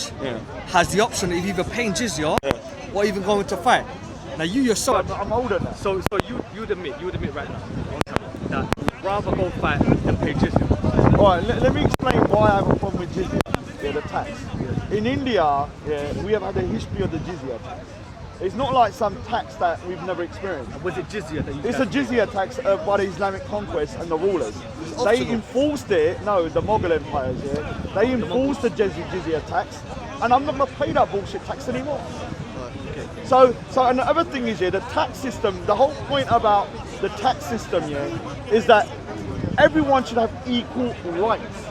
church has the option of either paying jizya or even going to fight. Now you yourself, I'm older now. so you'd admit right now that you'd rather go fight than pay jizya. Alright, let me explain why I have a problem with jizya, the tax. In India, we have had a history of the jizya tax. It's not like some tax that we've never experienced. Was it jizya that you It's a jizya tax by the Islamic conquest and the rulers. They enforced it, no, the Mughal empires, they enforced the jizya tax, and I'm not going to pay that bullshit tax anymore. So another thing is the tax system, the whole point about the tax system is that everyone should have equal rights.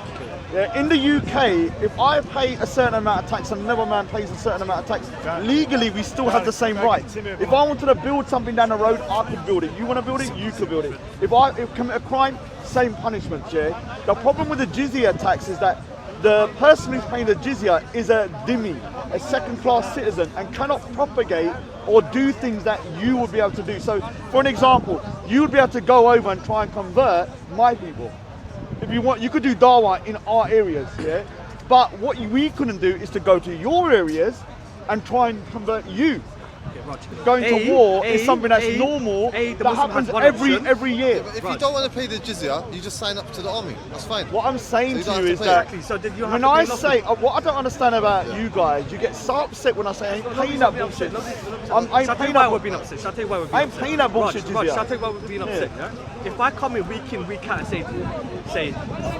In the UK, if I pay a certain amount of tax and another man pays a certain amount of tax, legally we still have the same rights. If I wanted to build something down the road, I could build it. You want to build it, you could build it. If I commit a crime, same punishment, The problem with the jizya tax is that the person who's paying the jizya is a dhimmi, a second-class citizen, and cannot propagate or do things that you would be able to do. So, for an example, you would be able to go over and try and convert my people. If you want, you could do dawah in our areas, But what we couldn't do is to go to your areas and try and convert you. Going to war is something that's normal, that happens every year. If you don't want to pay the jizya, you just sign up to the army. That's fine. What I'm saying So to you you don't is have to that So did you have when to I pay say, what I don't understand about you guys, you get so upset when I say I ain't paying that bullshit. I ain't paying that. We're being upset. Shall I tell you why we're being I ain't upset? paying that bullshit, Raj, jizya. shall I tell you why we're being upset? Yeah? If I come in week out and say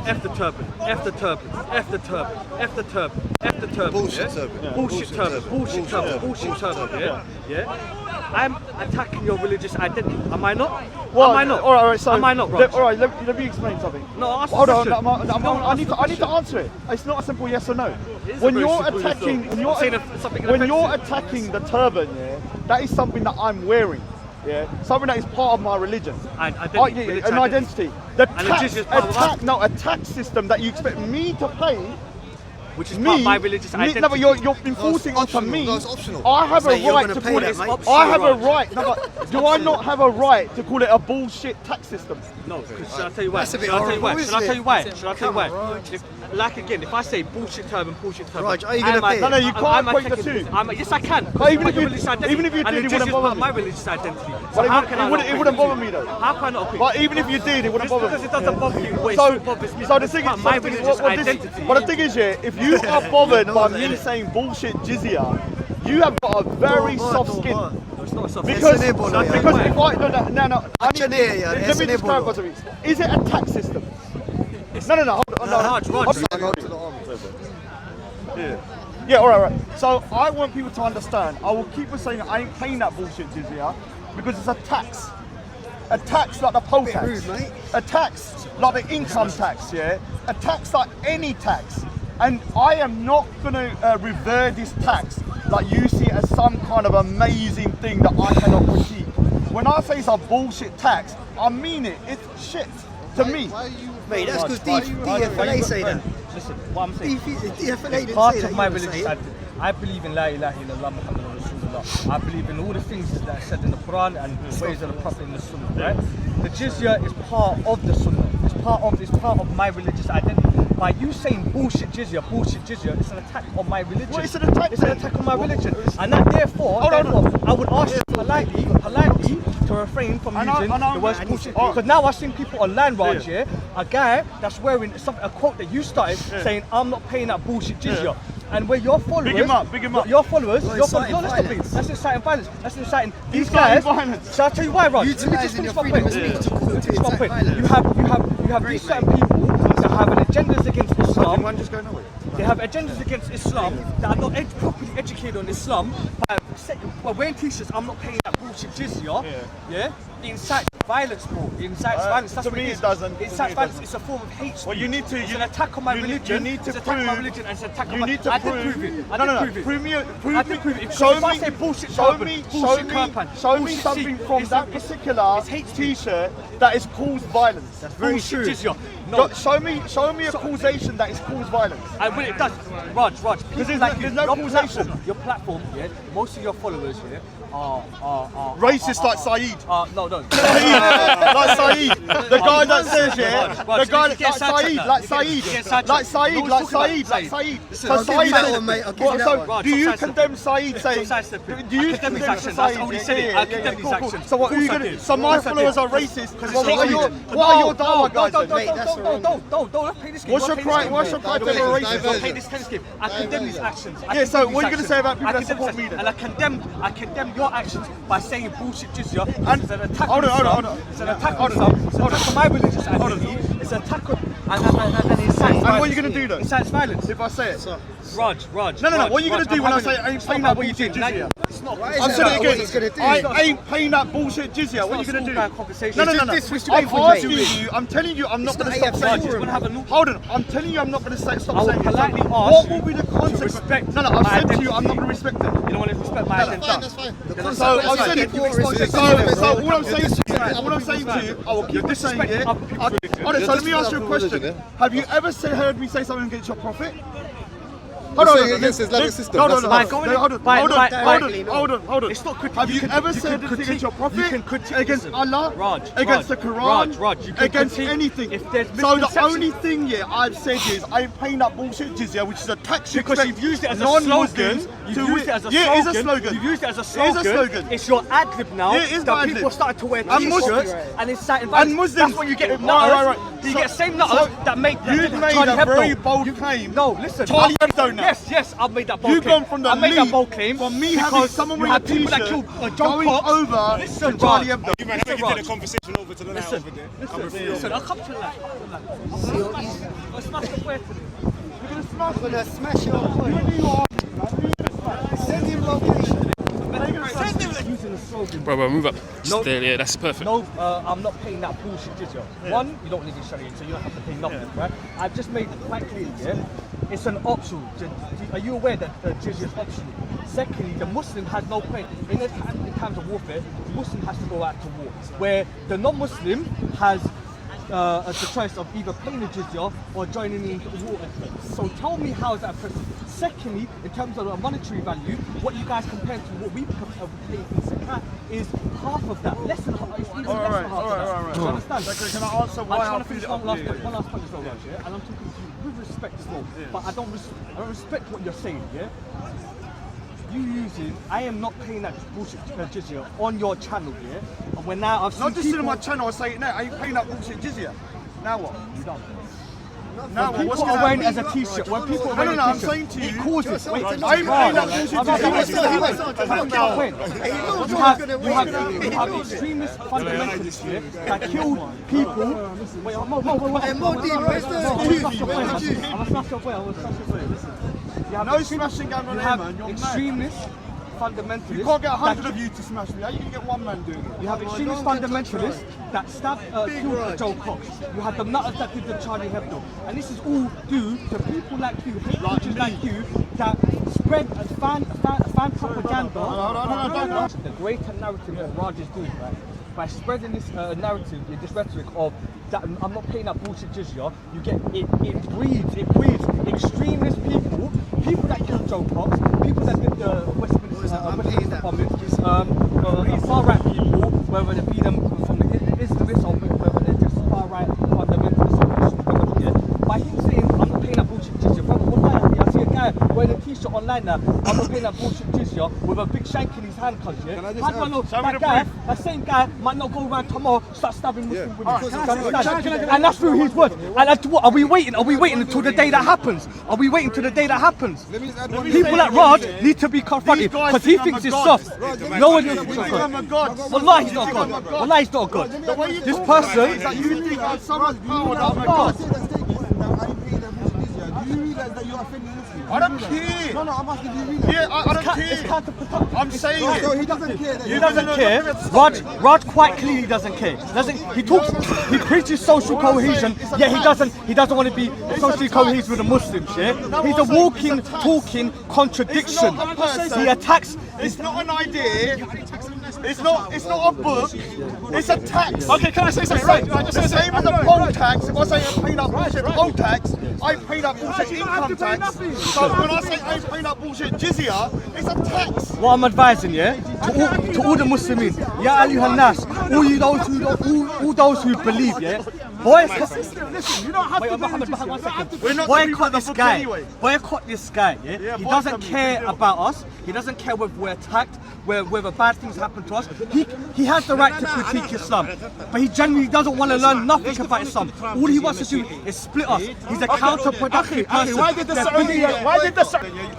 F the turban, F the turban, F the turban, F the turban, F the turban, Bullshit turban. Yeah? Bullshit turban, bullshit turban, bullshit turban, yeah? I'm attacking your religious identity. Am I not? Well, am I not? All right, so am I not, Raj? all right, let me explain something. No, ask Hold the on, question. I need to answer it. It's not a simple yes or no. is When a very you're simple yes attacking, or when no. you're, I'm saying something when you're offensive. attacking the turban, that is something that I'm wearing. Something that is part of my religion. Identity, An identity. The And the tax, jizya is part of a tax system that you expect me to pay. Which is part of my religious identity. No, but you're enforcing No, it's onto optional. me. No, it's optional. I have a Mate, you're right gonna to pay call that, it. mate. I have a Optional, right. No, but do I not have a right to call it a bullshit tax system? No, because shall I tell you why? That's a bit Shall I tell you why? horrible, Shall I isn't tell it? you why? Shall I tell you why? Come on, Raj. Like again, if I say bullshit turban, Raj, are you gonna pay it? No, you can't equate the two. Yes, I can. But even But if your you- religious identity, even if you and did, the it jizya wouldn't is bother part of me. my religious identity. But So it how would- can it I would- not it pay wouldn't the bother jizya? me though. How can I not pay? But even if you did, it wouldn't Just bother because me. it doesn't bother you, but it So, still bothers me. so the thing is, my religious identity. But the thing is, if you are bothered by me saying bullshit jizya, you have got a very soft skin. No, it's not a soft Because, skin. It's an ebola, because yeah. if I no, I need, Action here, yeah, let it's me an just ebola. clarify something. Is it a tax system? No, hold on. Raj, Hold on. Sign up to the army. Yeah, all right. So I want people to understand. I will keep on saying I ain't paying that bullshit jizya because it's a tax. A tax like the poll tax. rude, mate. A tax like the income tax, A tax like any tax. And I am not going to revere this tax like you see it as some kind of amazing thing that I cannot critique. When I say it's a bullshit tax, I mean it. It's shit to me. Why are you? Mate, that's because DFLA say that. Listen, what I'm saying. DFLA didn't Part say that. of my You wouldn't religious say it. identity. I believe in La ilaha illallah Muhammadur Rasulullah. I believe in all the things that are said in the Quran and the ways of the Prophet in the Sunnah, right? The jizya is part of the Sunnah. It's part of my religious identity. By you saying bullshit jizya, it's an attack on my religion. Well, it's an attack It's an then. attack on my religion. And that therefore, I would ask you politely to refrain from I know, using I know. the words I need bullshit. to- Because now I've seen people online, Raj, a guy that's wearing a quote that you started saying, I'm not paying that bullshit jizya. And where your followers, Big him up. Your followers, You're your followers, inciting no, listen, violence. that's inciting violence. That's inciting these Inciting guys. violence. Shall I tell you why, Raj? Let me just Utilising finish your my freedom point. of speech to call to Finish my incite point. violence. You have Great, these certain people that have an agendas against Islam. just go nowhere. They have agendas against Islam that are not properly educated on Islam. By wearing t-shirts, I'm not paying that bullshit jizya. Yeah. It incites violence, bro. It incites violence. That's to what me it it is. doesn't. It To incites me it violence. doesn't. It's a form of hate speech. Well, you need to. It's an attack on my religion. You need to it's an attack on my prove. religion and it's an attack on You my. need to I prove. did prove it. I No, did no, prove it. Prove me. I did prove it. Because Show if I me. say bullshit Show turban, me. bullshit kirpan, Show me bullshit something sheep, from it's that it's particular hate speech. T-shirt that has caused violence. That's very Bullshit true. jizya. No. Show me a causation that it's caused violence. And when it does, Raj, people there's like no- you, there's no your causation. your platform, yeah, most of your followers, yeah, are Racist like Saeed. no. Like Saeed. The guy that says, yeah, Raj, the guy you get sidetracked like now. Saeed, You get like sidetracked. Saeed, No like one's talking Saeed, about like Saeed. Listen, So I'll give Saeed you that said, one, mate. I'll give what, you that so one. Raj, do you stop condemn Saeed saying, sidestepping. do you I condemn his condemn actions. Saeed? That's already said it. I condemn his cool. actions. So what Of are you course I gonna? did. So Of my course I followers did. are racist. Because Well, it's what are your ignorant. Dharma guys? Mate, that's the wrong one. Don't play this game. What's your Don't play this What's game. your criteria of Diversion. racist? Don't play this tennis game. I condemn these actions. Yeah, so what are you gonna say about people that support me then? And I condemn your actions by saying bullshit jizya. And- It's an attack hold on, on hold on. Islam. It's an attack on Islam. It's an attack on my religious identity. It's an attack on and it incites violence. And what are you gonna do though? Incites violence. If I say it? Raj. No. What are you gonna do when I say I ain't paying that what you bullshit did? jizya? It's not. Why is I'm that saying what it he's gonna again. do? I ain't paying that bullshit jizya. What are you gonna do? Conversation. No. It's disrespectful, I'm mate. asking you. I'm telling you. I'm not It's gonna not stop AFC saying forum. it. Hold on. I'm telling you. I'm not gonna stop I saying will it. politely ask What will be the consequence? respect No. I've my said to you. I'm identity. not gonna respect it. You don't want to respect my That's agenda. fine, that's fine. So I've said it. So all I'm saying to you, I will keep this saying here. Hold on, so let me ask you a question. Have you ever heard me say something against your prophet? Hold saying against the Islamic system, Hold that's on, enough. hold on. It's not criticism. Have you ever said anything against your prophet? Against Allah? Against the Quran? Raj, you can Against critique anything? if there's So the misconception- only thing I've said is I'm paying that bullshit jizya, which is a tax you Because expect you've used it as a non-Muslims slogan. to You've used it as a Yeah, slogan. it is a slogan. You've used it as a It is slogan. a slogan. It's your ad lib now. Yeah, it is that my ad people lib. started to wear And t-shirts Muslims. and inciting violence. And Muslims. That's what you get with Right, nutters. right. You So- get same nutters so that make that you've did made Charlie a Hebdo. very bold claim. No, listen. Charlie I- Hebdo now. Yes, I've made that bold You've claim. gone from the I made that lead bold claim from me having because someone you with a had people that t-shirt killed John going Cox. over Listen, to Charlie Raj. Hebdo. You man, Listen, take the Raj. conversation over to the night over there. Listen, I'll come to that. Let's smash the way today. I'm gonna smash your point. Send him location. Using the slogan. Bro, move up. No. Yeah, that's perfect. No, I'm not paying that bullshit jizya. One, you don't live in Sharia, so you don't have to pay nothing, right? I've just made it quite clear, yeah? It's an optional. Are you aware that jizya is optional? Secondly, the Muslim has no point. In times of warfare, the Muslim has to go out to war. Where the non-Muslim has the choice of either paying the jizya or joining in the war effort. So tell me how is that present? Secondly, in terms of the monetary value, what you guys compare to what we pay in zakat is half of that, less than half. It's even less than half of that. Do you understand? Can I answer why I just I want to feel finish it one up last here? point. One last point as well, Raj, yeah? And I'm talking to you with respect as well. But I don't respect what you're saying, yeah? You using, I am not paying that bullshit jizya on your channel, yeah? And when now I've seen Not just people, in my channel, I say it now. I ain't paying that bullshit jizya. Now what? You don't. Now what? What's People going are wearing on? it as a t-shirt. When people are No, wearing no, a I'm t-shirt, saying to you, it causes. Wait, I ain't paying that bullshit jizya. You have extremist fundamentalists here that killed people. Wait, Hey, Modi, where's the Jews? No smashing going on You here, have man. You're mad. extremist fundamentalists. You can't get 100 that- of you to smash me. How you gonna get one man doing it? You have extremist fundamentalists that killed Joe Cox. You have the nutters that did the Charlie Hebdo. And this is all due to people like you, hate preachers like you, that spread fan propaganda. Hold on. The greater narrative that Raj is doing, right? By spreading this narrative, this rhetoric of that I'm not paying that bullshit jizya, you get it breeds extremist people that killed Joe Cox, people that did the Westminster bombings, far right people, whether they be them from the Islamists or whether they're just far right fundamentalists. Yeah? By him saying I'm not paying that bullshit jizya, brother, I see a guy wearing a t-shirt online now, I'm not paying that bullshit jizya with a big shank in his hand, cuz, yeah? How do I know that same guy might not go around tomorrow, start stabbing Muslim women? Do you understand? And that's through his words. And that's what, are we waiting until the day that happens? Are we waiting until the day that happens? People like Raj need to be confronted because he thinks it's soft. No one knows it's I'm a God. god. Wallahi, he's not God. Wallahi, he's not God. This person, is that you think I have so much power that I'm a god. I don't care. No, I'm asking, do you realize? Yeah, I don't it's care. counterproductive. I'm saying So it. he doesn't care that He doesn't care. Raj quite clearly doesn't care. He talks, he preaches social cohesion, yet he doesn't want to be socially cohesive with the Muslims, yeah? He's a walking, talking contradiction. It's not a person. He attacks. It's not an idea. It's not a book. It's a tax. Okay, can I say something? Right, just The say same as a poll tax. If I say I paid that bullshit poll tax, I paid that bullshit income tax. So when I say I paid that bullshit jizya, it's a tax. What I'm advising, yeah, to all the Muslims, ya ayyuhan nas, all those who believe, yeah, listen, you don't have to boycott this guy. Boycott this guy, yeah? He doesn't care about us. He doesn't care whether we're attacked, whether bad things happen to us. He has the right to critique Islam, but he genuinely doesn't want to learn nothing about Islam. All he wants to do is split us. He's a counterproductive person. Why did the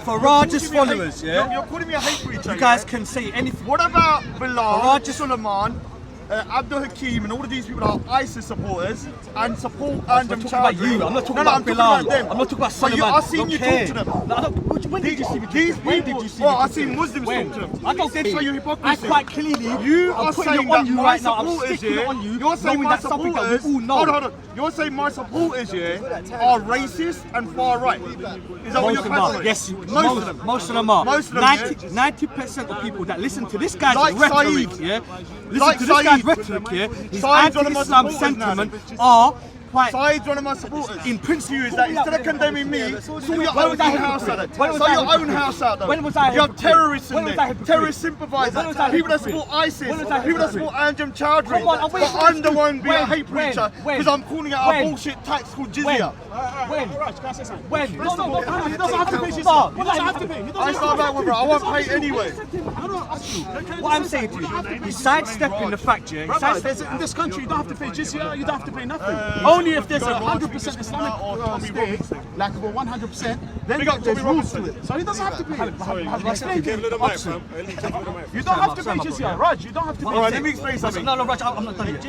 Faraj's followers, yeah? You're calling me a hate preacher. You guys can say anything. What about Bilal, Faraj- Suleiman, Abdul Hakim, and all of these people are ISIS supporters and support I'm Andrew talking about you. I'm not talking about Bilal. I'm not talking about Suleiman. I've seen you talk to them. When did you see me talk These to them? When did people, you see well, me I've talk to seen them? Muslims When? talk to them. I don't They show you hypocrisy. I quite clearly. You I'm are putting saying it on that you my right now. I'm supporters, sticking it on you. You're saying knowing my that's something that supporters, we all know. hold on. You're saying my supporters, are racist and far right. Is that what Most you're of them are. saying? Yes, Most of them. Most of them are. Most of them, 90% of people that listen to this guy's Like rhetoric, Saeed. yeah, listen Like to this guy's Saeed. rhetoric, yeah, his Saeed's one of my anti-Islam supporters now. sentiment are quite. Saeed's one of my supporters. In principle, is that instead of condemning me, sort your When own was I house out. hypocrite? When was Sort I your own hypocrite? house out though. When was I You have hypocrite? terrorists When in was I there, hypocrite? terrorist sympathisers, When was I people that hypocrite? support ISIS, When was I people that hypocrite? support Anjem Chowdhury. Come on, I'm waiting But for I'm this the to- one being a when? hate preacher When? because I'm calling out When? a bullshit tax called When? jizya. When? When? He doesn't have to pay. He Stop. doesn't have to pay. He I doesn't start back with her. I won't pay anyway. What I'm saying to you, he's sidestepping the fact, yeah. He's Brother, sidestepping. in this country, you don't have to pay jizya, you don't have to pay nothing. Only if there's a 100% Islamic state, like about 100%, then Big up there's Tommy rules to it. So he doesn't have to pay. You don't have to pay jizya, Raj. You don't have to pay. Alright, let me explain something. No, Raj, I'm not done yet.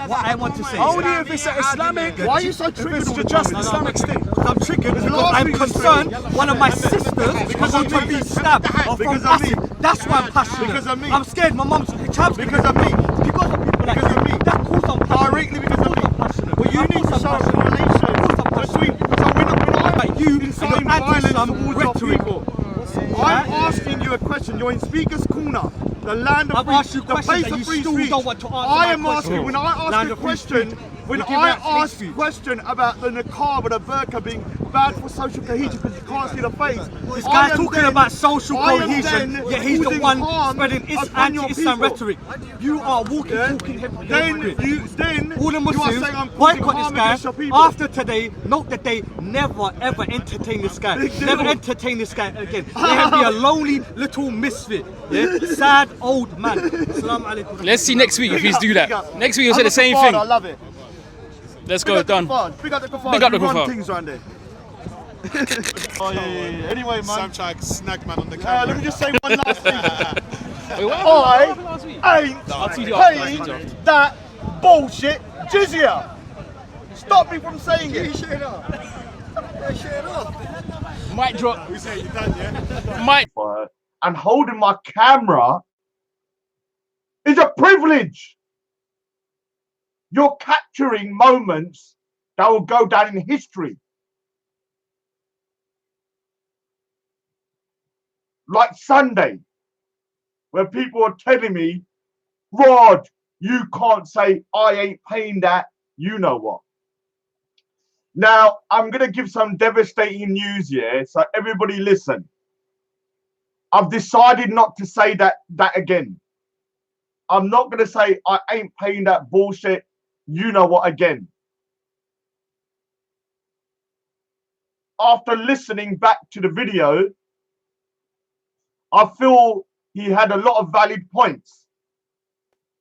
What I want to say Only is, if it's an Islamic. Why are you so triggered If all it's the just time? Islamic state. I'm triggered because last I'm week you concerned one of my sisters is Because going of to me. be stabbed or Because from of me. acid. That's why I'm passionate. Because of me. I'm scared my mum's child's Because of me. Because of people like Because of you. me. That course I'm passionate. Directly because of me. I'm passionate. But you Of need to course show I'm a passionate. relation between. So we're not Like you and inciting your anti-Islam violence towards your rhetoric. people. I'm asking you a question. You're in Speaker's Corner, the land of I've free, asked you the questions place that of you free still speech. don't want to answer I my am question. asking when I ask Land a of free question. speech. When You're giving I out free ask a speech. question about the niqab or the burqa being bad for social cohesion because you can't see the face, This I guy's am talking then- about social I am cohesion, then yet he's the causing one harm spreading his upon your anti-Islam people. rhetoric. You are walking, talking Then hypocrite. All the you are Muslims saying I'm causing boycott harm this against your guy. people. After today, note that they never ever entertain this guy. Big deal. Never entertain this guy again. Let him be a lonely little misfit. Yeah? Sad old man. Assalamu alaikum. Let's see next week if he's do Big that. up. Next week he'll say I'm the same a thing. I love it. Let's Big go, up the done. Kuffar. Big up the Kuffar. Big up the We run Kuffar. things around there. Oh yeah. Anyway, man. Sam tried to snag man on the Let camera. me just say one last thing. Wait, what happened last week? I ain't I'll tweet you after, I'll tweet you paying after. that bullshit jizya. Stop me from saying it. Mic drop. We say you done, yeah? Mic. And holding my camera is a privilege. You're capturing moments that will go down in history. Like Sunday, where people are telling me, Rod, you can't say I ain't paying that, you know what. Now, I'm going to give some devastating news here, so everybody listen. I've decided not to say that again. I'm not going to say I ain't paying that bullshit, you know what, again. After listening back to the video, I feel he had a lot of valid points.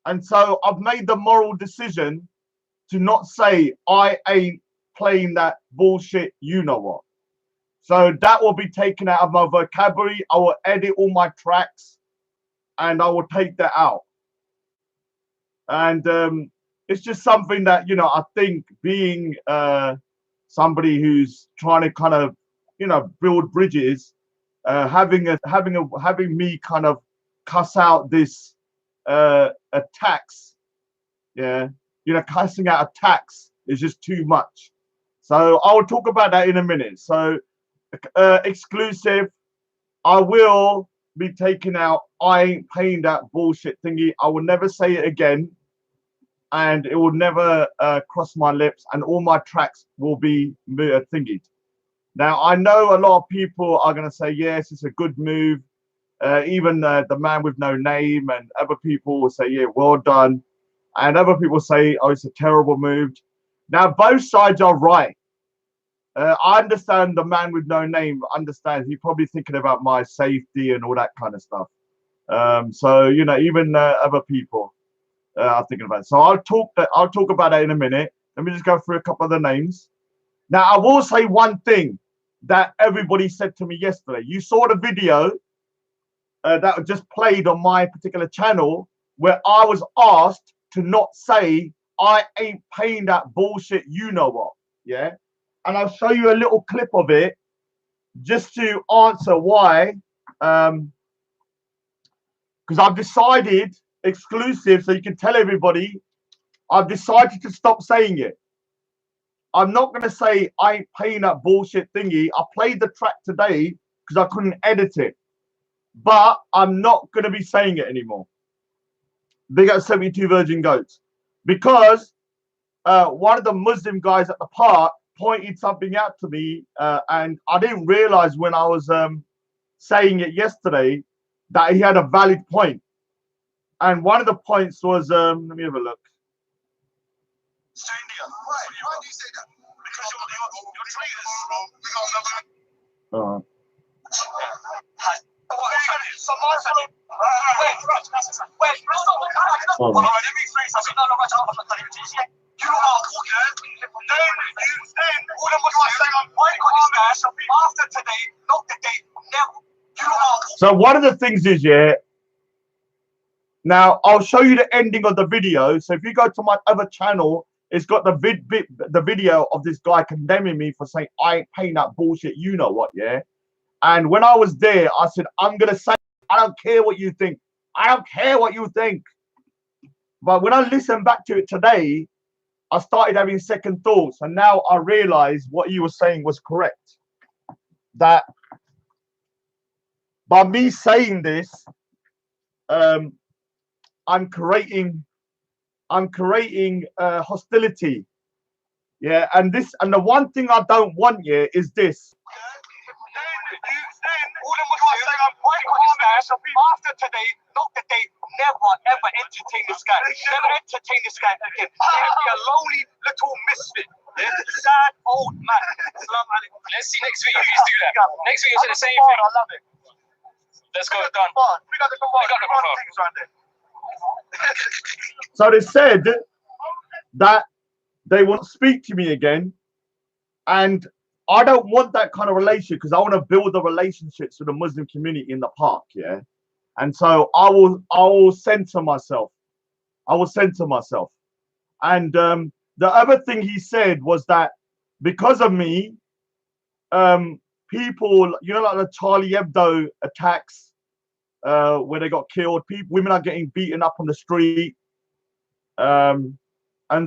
And so I've made the moral decision to not say I ain't playing that bullshit, you know what. So that will be taken out of my vocabulary. I will edit all my tracks and I will take that out. And it's just something that, you know, I think being somebody who's trying to kind of, you know, build bridges, having me kind of cuss out this a tax, yeah, you know, cussing out a tax is just too much. So I will talk about that in a minute. So exclusive, I will be taken out. I ain't paying that bullshit thingy. I will never say it again, and it will never cross my lips, and all my tracks will be thingied. Now, I know a lot of people are going to say, yes, it's a good move. Even the man with no name and other people will say, yeah, well done. And other people say, oh, it's a terrible move. Now, both sides are right. I understand the man with no name understands. He's probably thinking about my safety and all that kind of stuff. So, you know, even other people are thinking about it. So I'll talk about that in a minute. Let me just go through a couple of the names. Now, I will say one thing that everybody said to me yesterday. You saw the video that just played on my particular channel where I was asked to not say I ain't paying that bullshit, you know what, yeah? And I'll show you a little clip of it just to answer why, because I've decided, exclusive, so you can tell everybody, I've decided to stop saying it. I'm not going to say I ain't paying that bullshit thingy. I played the track today because I couldn't edit it. But I'm not going to be saying it anymore. Big up 72 Virgin Goats. Because one of the Muslim guys at the park pointed something out to me, and I didn't realize when I was saying it yesterday that he had a valid point. And one of the points was, let me have a look. Why do you say that? Because you're traitors. So one of the things is, yeah, now I'll show you the ending of the video. So if you go to my other channel, it's got the video of this guy condemning me for saying I ain't paying that bullshit, you know what, yeah? And when I was there, I said, I'm going to say, I don't care what you think. I don't care what you think. But when I listened back to it today, I started having second thoughts. And now I realize what you were saying was correct. That by me saying this, I'm creating hostility. Yeah, and the one thing I don't want here is this. After today, not the day, never ever entertain this guy. Never entertain this guy again. He'll be a lonely little misfit. Sad old man. Let's see next week you do that. Next week you say the same thing. I love it. Let's go, done. We got the things right there. So they said that they won't speak to me again, and I don't want that kind of relationship because I want to build the relationships with the Muslim community in the park, yeah. And so I will censor myself. I will censor myself. And the other thing he said was that because of me, people, you know, like the Charlie Hebdo attacks, where they got killed, women are getting beaten up on the street, and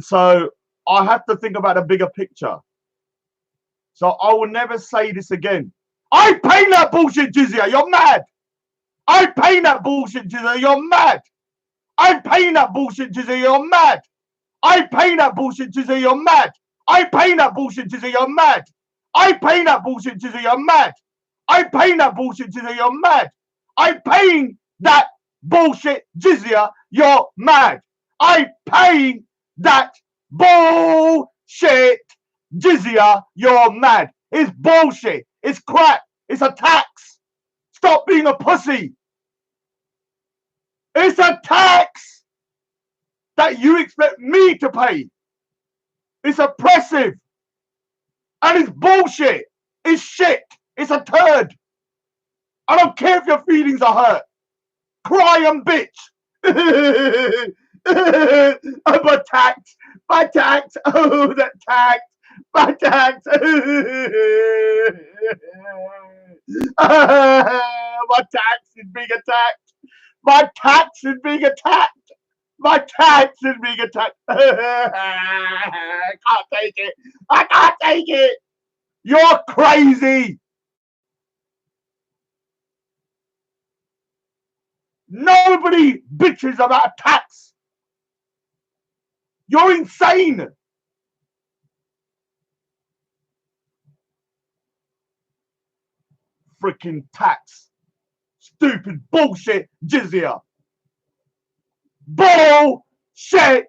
so I have to think about a bigger picture. So I will never say this again. I ain't paying that bullshit, Jizya. You're mad. I ain't paying that bullshit, Jizya. You're mad. I ain't paying that bullshit, Jizya. You're mad. I ain't paying that bullshit, Jizya. You're mad. I ain't paying that bullshit, Jizya. You're mad. I ain't paying that bullshit, Jizya. You're mad. I ain't paying that bullshit, Jizya. You're mad. I ain't paying that bullshit, Jizya. You're mad. I ain't paying that bullshit, Jizya. You're mad. It's bullshit. It's crap. It's a tax. Stop being a pussy. It's a tax that you expect me to pay. It's oppressive. And it's bullshit. It's shit. It's a turd. I don't care if your feelings are hurt. Cry and bitch. I'm attacked. My tax. Oh, that tax. My tax. My tax is being attacked. My tax is being attacked. My tax is being attacked. I can't take it. I can't take it. You're crazy. Nobody bitches about tax. You're insane. Freaking tax. Stupid bullshit jizya. Bullshit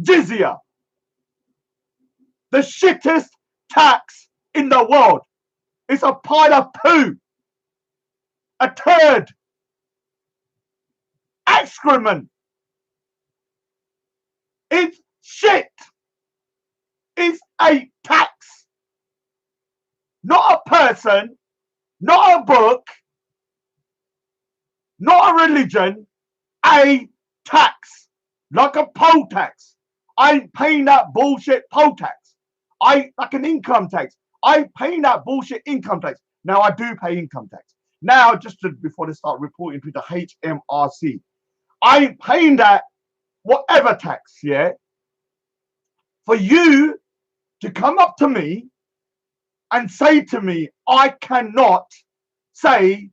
jizya. The shittest tax in the world. It's a pile of poo. A turd. Excrement. It's shit. It's a tax. Not a person, not a book, not a religion, a tax. Like a poll tax. I ain't paying that bullshit poll tax. Like an income tax. I ain't paying that bullshit income tax. Now I do pay income tax. Now, before they start reporting to the HMRC, I ain't paying that whatever tax, yeah? For you to come up to me and say to me, I cannot say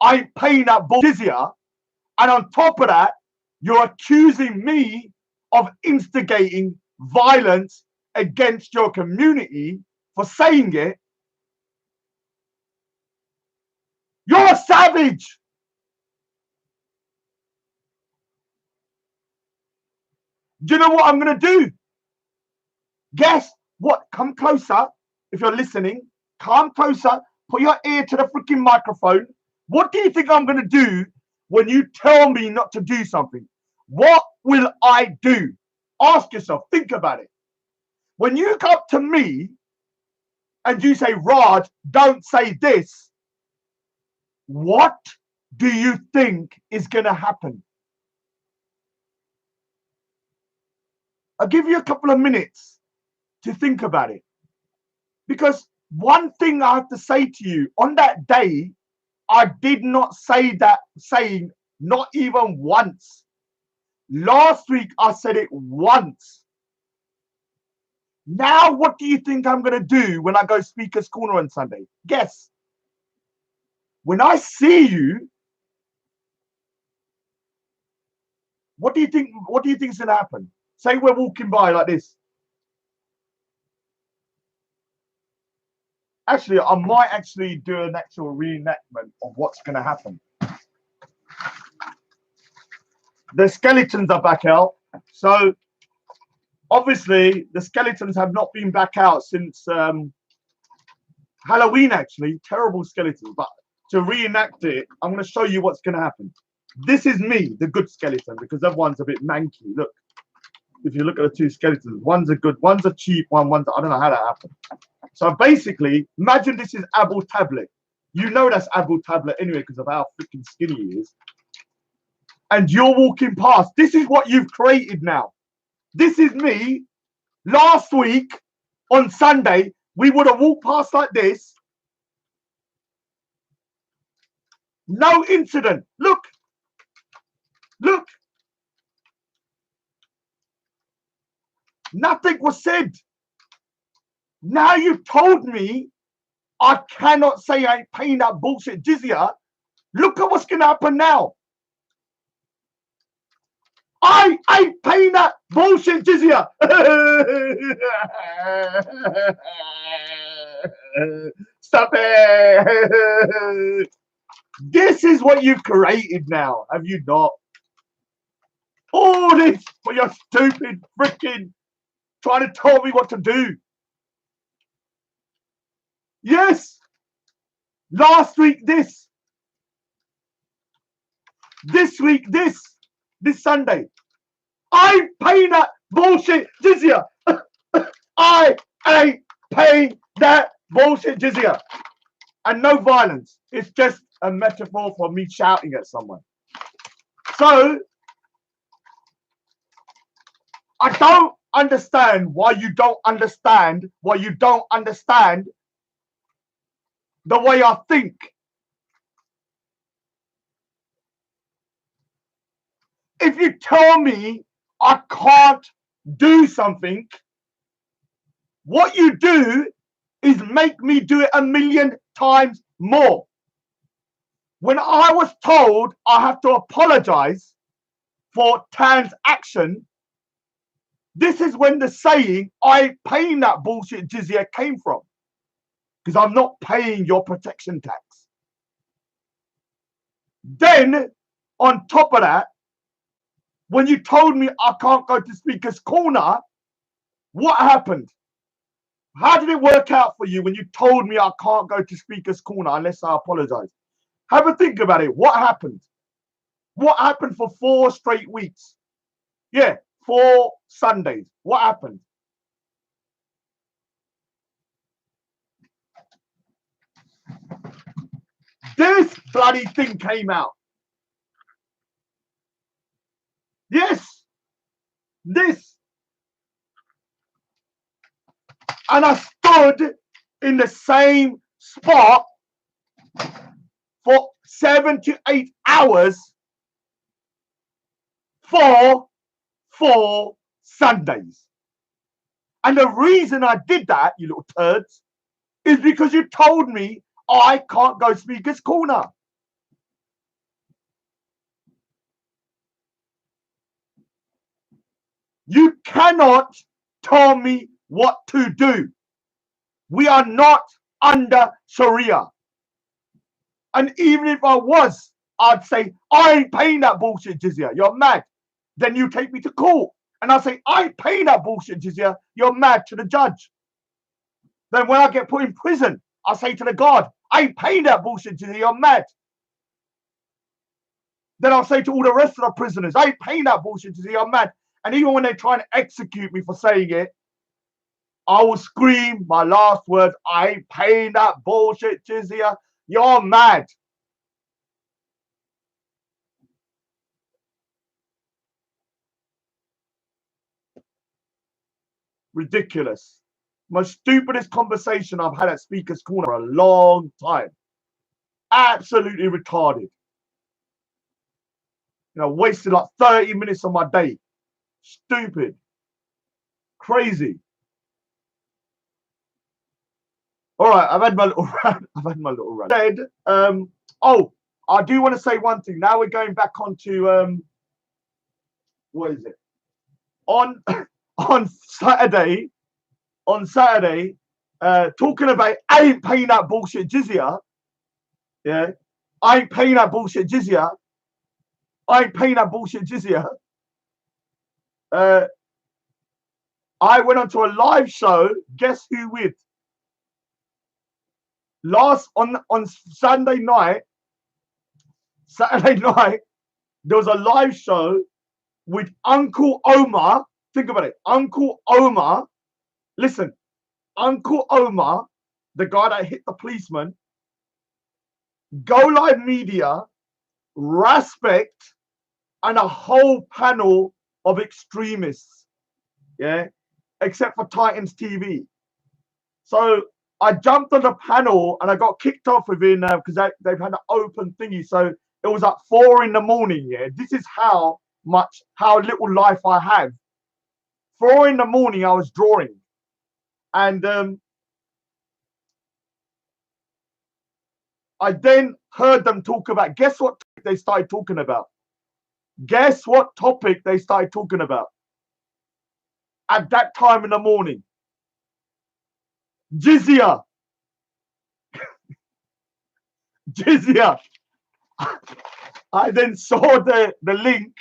I'm paying that jizya, and on top of that, you're accusing me of instigating violence against your community for saying it. You're a savage. Do you know what I'm going to do? Guess what? Come closer. If you're listening, come closer. Put your ear to the freaking microphone. What do you think I'm going to do when you tell me not to do something? What will I do? Ask yourself. Think about it. When you come to me and you say, Raj, don't say this, what do you think is going to happen? I'll give you a couple of minutes to think about it. Because one thing I have to say to you, on that day, I did not say that saying, not even once. Last week, I said it once. Now, what do you think I'm going to do when I go Speaker's Corner on Sunday? Guess. When I see you, what do you think is going to happen? Say we're walking by like this. Actually, I might actually do an actual reenactment of what's going to happen. The skeletons are back out. So, obviously, the skeletons have not been back out since Halloween, actually. Terrible skeletons. But to reenact it, I'm going to show you what's going to happen. This is me, the good skeleton, because everyone's a bit manky. Look, if you look at the two skeletons, one's a good, one's a cheap one, I don't know how that happened. So basically, imagine this is Abu Tablet. You know that's Abu Tablet anyway because of how freaking skinny he is. And you're walking past. This is what you've created now. This is me. Last week on Sunday, we would have walked past like this. No incident. Look. Look. Nothing was said. Now you've told me I cannot say I ain't paying that bullshit jizya. Look at what's going to happen now. I ain't paying that bullshit jizya. Stop it. This is what you've created now, have you not? All this for your stupid freaking trying to tell me what to do. Yes. Last week this. This week this Sunday. I'm paying that bullshit jizya. I ain't paying that bullshit jizya. And no violence. It's just a metaphor for me shouting at someone. So, I don't understand why you don't understand the way I think. If you tell me I can't do something, what you do is make me do it 1,000,000 times more. When I was told I have to apologize for Tan's action, this is when the saying, I ain't paying that bullshit jizya came from. Because I'm not paying your protection tax. Then, on top of that, when you told me I can't go to Speaker's Corner, what happened? How did it work out for you when you told me I can't go to Speaker's Corner unless I apologize? Have a think about it. What happened? What happened for 4 straight weeks? Yeah, 4 Sundays. What happened? This bloody thing came out. Yes, this. And I stood in the same spot for 7 to 8 hours for 4 Sundays. And the reason I did that, you little turds, is because you told me I can't go Speaker's Corner. You cannot tell me what to do. We are not under Sharia. And even if I was, I'd say, I ain't paying that bullshit jizya. You're mad. Then you take me to court. And I say, I ain't paying that bullshit jizya. You're mad to the judge. Then when I get put in prison, I say to the guard, I ain't paying that bullshit jizya. You're mad. Then I'll say to all the rest of the prisoners, I ain't paying that bullshit jizya. You're mad. And even when they try and execute me for saying it, I will scream my last words, I ain't paying that bullshit jizya. You're mad. Ridiculous. Most stupidest conversation I've had at Speaker's Corner for a long time. Absolutely retarded. You know, wasted like 30 minutes of my day. Stupid. Crazy. All right, I've had my little rant. Said, oh, I do want to say one thing. Now we're going back onto what is it? On Saturday, talking about I ain't paying that bullshit jizya. Yeah, I ain't paying that bullshit jizya. I ain't paying that bullshit jizya. I went onto a live show. Guess who with? On Saturday night, there was a live show with Uncle Omar. Think about it. Uncle Omar. Listen, Uncle Omar, the guy that hit the policeman, Go Live Media, Respect, and a whole panel of extremists. Yeah, except for Titans TV. So I jumped on the panel and I got kicked off within because they've had an open thingy. So it was at 4 in the morning. Yeah, this is how little life I have. 4 in the morning, I was drawing, and I then heard them talk about. Guess what they started talking about? Guess what topic they started talking about at that time in the morning? Jizya. Jizya. I then saw the link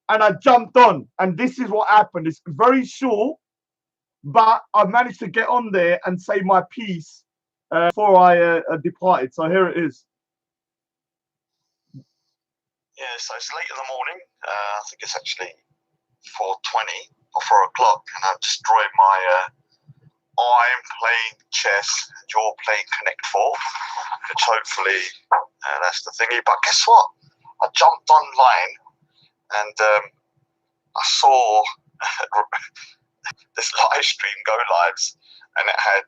and I jumped on, and this is what happened. It's very short, but I managed to get on there and say my piece before I departed. So here it is. Yeah, so it's late in the morning. I think it's actually 4:20 or 4 o'clock, and I've destroyed my. I'm playing chess, and you're playing Connect 4, which hopefully that's the thingy. But guess what? I jumped online and I saw this live stream go lives, and it had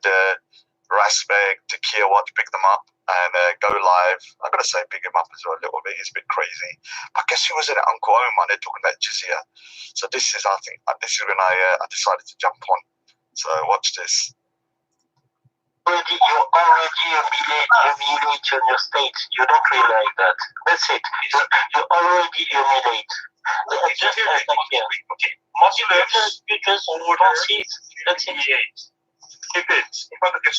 Rasbeg, Takia Watch, pick them up, and go live. I'm going to say pick him up as well a little bit. It's a bit crazy. But guess who was in it? Uncle Omar. They're talking about Jizya. So this is, I think, this is when I decided to jump on. So watch this. humiliate your state. You don't realize that. That's it. You already humiliate. Just like here. Okay. Muslims You just order don't see it. That's it. humiliate. Here it is. In front of your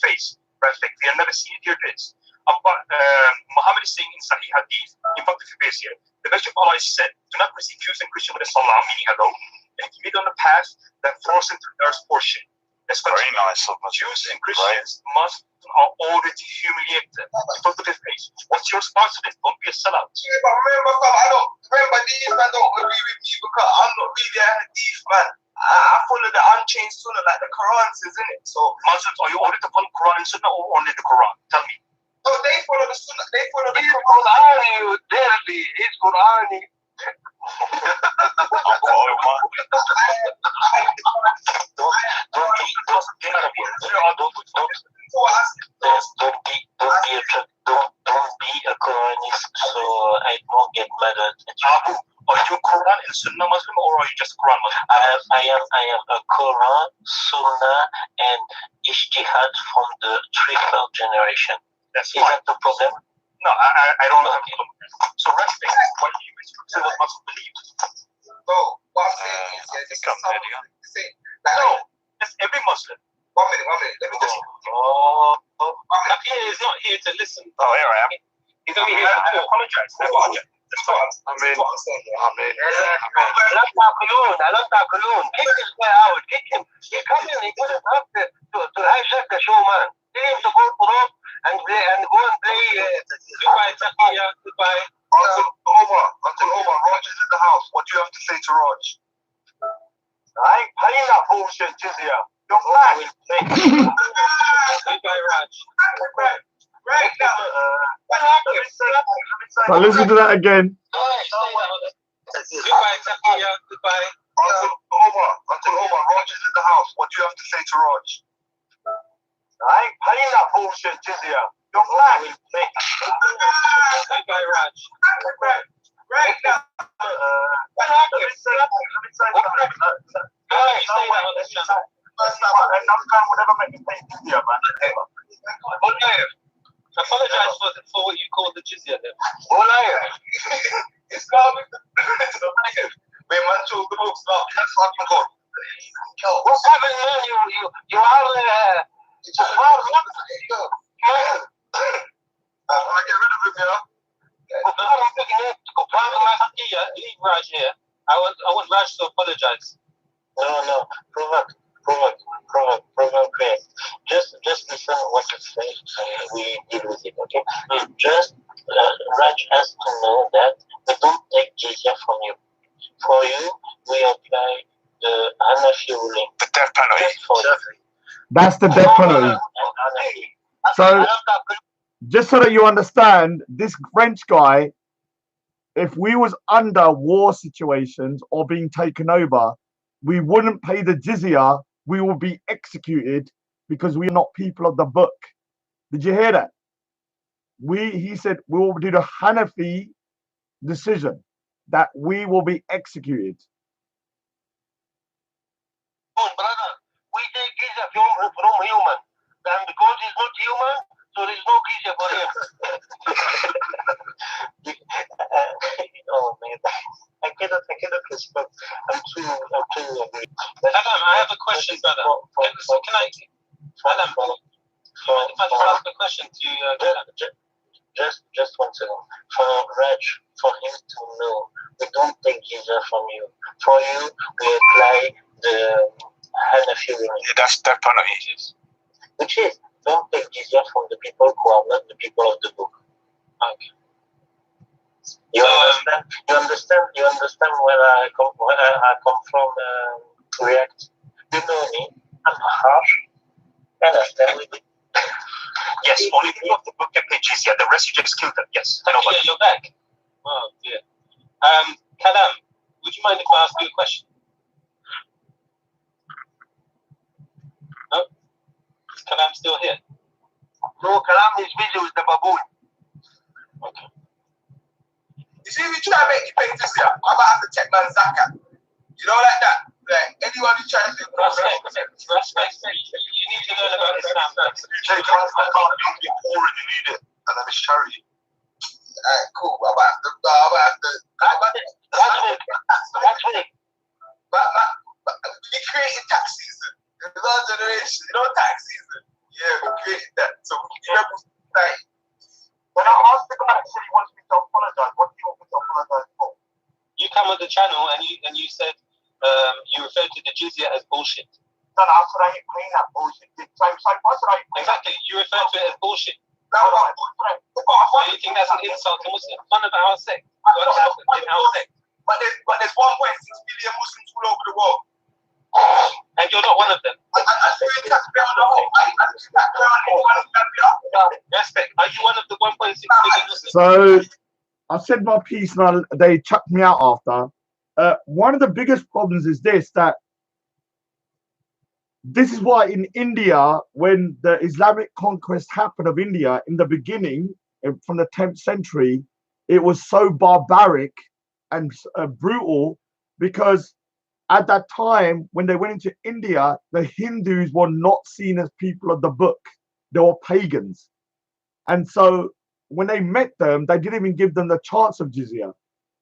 face. Perfect. You'll never see it. Here it is. Muhammad is saying in Sahih Hadith, in front of your face here, the Messenger of Allah said, do not receive Jews and Christians with a salam, meaning hello, and if you meet on the path, then force into the earth's portion. Let's Very continue. nice of Jews and Christians are already humiliated in front of your face. What's your response to this? Don't be a sellout. Yeah, but remember these man don't agree with me because I'm not really a hadith man. I follow the unchanged sunnah like the Quran says, isn't it? So Muslims, are you ordered to follow Quran and Sunnah or only the Quran? Tell me. so they follow the sunnah, they follow the He's Quran. Qur'ani, dearly. He's Qur'ani. Don't be a Quranist, so I don't get mad at you. Are you Quran and Sunnah Muslim or are you just Quran Muslim? I am a Quran, Sunnah, and Ijtihad from the third generation. That's Is fine. that the problem? No, I don't have a problem with that. So respect what you say what Muslims believe. No, what I'm saying is, yeah, this is something to say. Like, No, that's every Muslim. 1 minute, let me just. He's not here to listen. Oh, here I am. He's only here to I talk. apologize. I apologize. That's fine. That's what I'm saying. ألم تعقلون kick this guy out, kick him. He come in, he doesn't have to hijack the show, man. Tell him to go to Rob and go and play. Goodbye, Takia. Goodbye. Uncle Omar, Raj is in the house. What do you have to say to Raj? I ain't paying that bullshit, Jizya. You're mad. Goodbye, Raj. Right now. So listen to that again. Goodbye, Takia. Goodbye. Uncle Omar, Raj is in the house. What do you have to say to Raj? I ain't paying that bullshit, Jizya. You're mad. Goodbye, Raj. Right now. Apologize for what you called the jizya then. It's not. Man, man, too good. That's fucking good. What's happening, man? You are it's a far I get rid of him, yeah. Leave Raj here. I want Raj to apologize. No, provoke, correct. Just listen what it says and we deal with it, okay? Just Raj has to know that we don't take jizya from you. For you, we apply the Hanafi ruling. The death penalty. Just for you. That's the death penalty. So, just so that you understand, this French guy, if we was under war situations or being taken over, we wouldn't pay the jizya. We will be executed because we're not people of the book. Did you hear that? He said we will do the Hanafi decision that we will be executed. Brother, we take jizya from human. And because he's not human, so there's no jizya for him. Oh man, I cannot respect. I'm too agree. Adam, I have a question, brother. Can I? Adam, if I can ask a question to just 1 second. For Raj, for him to know, we don't take jizya from you. For you, we apply the Hanafi ruling. That's death penalty. Which is, don't take jizya from the people who are not the people of the book. Okay. You understand where I come from, react. You know me, I'm harsh, and I stand with it. Yes, only people of the book can pay jizya. The rest you just kill them. Yes. Takia, you're back. Oh dear. Kalam, would you mind if I ask you a question? No? Is Kalam still here? No, Kalam is busy with the baboon. Okay. You see, we try to make you pay this year. I'm about to have to check my zakat. You know, like that. Like anyone who tries to Respect. You You need to learn about Islam. You take on the car, you're poor and you need it, and then it's charity. Alright, cool. I'm about to. We created tax season. In our generation, tax season. Yeah, we created that. So we rebel society. When I asked the guy that said he wants me to apologize, what do you want me to apologize for? You come on the channel and you said you referred to the jizya as bullshit. No, I said I ain't paying that bullshit. I said I ain't paying Exactly, you referred to it as bullshit. No, So you think that's an insult to Muslims? One of our sect. What happened in our sect? But there's 1.6 billion Muslims all over the world. And you're not one of them. I feel tax pay on the whole. I feel tax pay on anyone who can be up. Respect. Are you one of the 1.6 million Muslims? So I said my piece and they chucked me out after. One of the biggest problems is that this is why in India, when the Islamic conquest happened of India in the beginning, from the 10th century, it was so barbaric and brutal, because at that time, when they went into India, the Hindus were not seen as people of the book. They were pagans. And so when they met them, they didn't even give them the chance of jizya.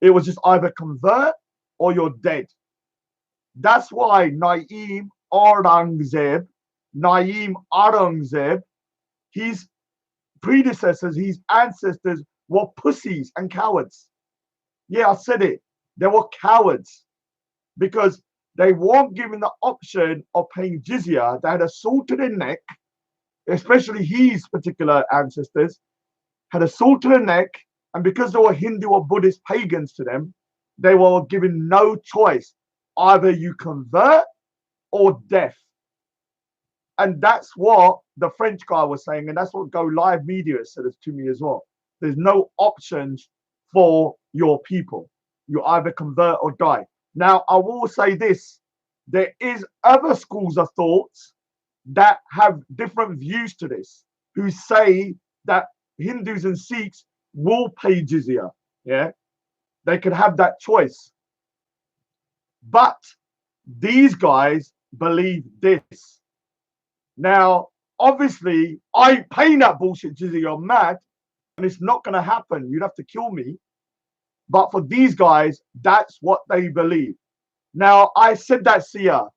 It was just either convert or you're dead. That's why Naim Aurangzeb, his predecessors, his ancestors were pussies and cowards. Yeah, I said it. They were cowards because they weren't given the option of paying jizya. They had a sword to their neck, especially his particular ancestors had a sword to their neck, and because they were Hindu or Buddhist pagans to them, they were given no choice. Either you convert or death. And that's what the French guy was saying, and that's what Go Live Media said to me as well. There's no options for your people. You either convert or die. Now, I will say this. There is other schools of thoughts that have different views to this, who say that Hindus and Sikhs will pay jizya. Yeah, they could have that choice. But these guys believe this. Now, obviously, I ain't paying that bullshit jizya. You're mad, and it's not going to happen. You'd have to kill me. But for these guys, that's what they believe. Now, I said that, Sia.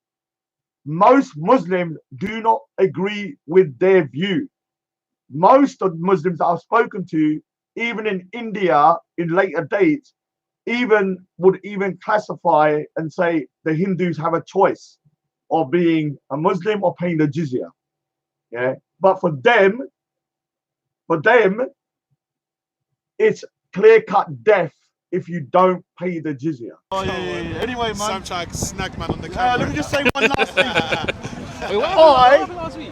Most Muslims do not agree with their view. Most of the Muslims that I've spoken to, even in India in later dates, would classify and say the Hindus have a choice of being a Muslim or paying the jizya. Yeah, but for them, it's clear-cut death if you don't pay the jizya. Oh, yeah. Anyway, man. Sam tried to snag man on the camera. Let me just say one last thing.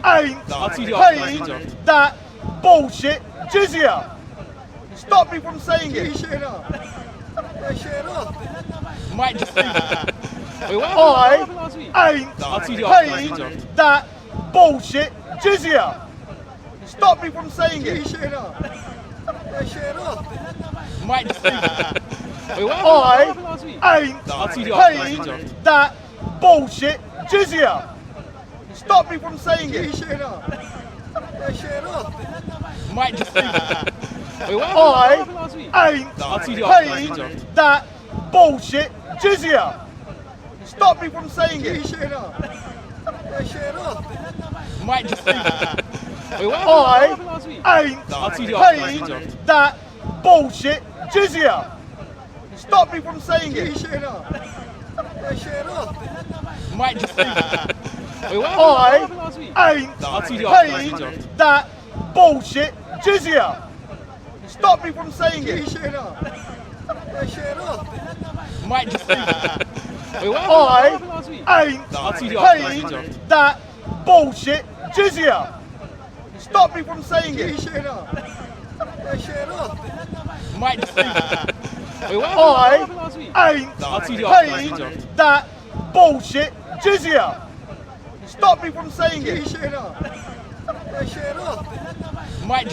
I ain't paying that bullshit jizya. Stop me from saying it. Might just I ain't paying that bullshit jizya. Stop me from saying it. might just I ain't paying that bullshit jizya. Stop me from saying it. might just I ain't paying that bullshit jizya. Stop me from saying it. might just I ain't paying that bullshit jizya. Stop me from saying it. might just I ain't paying that bullshit jizya. Stop me from saying it. might just I ain't paying that bullshit jizya. Stop me from saying it. might just I ain't paying that bullshit jizya. Stop me from saying it. might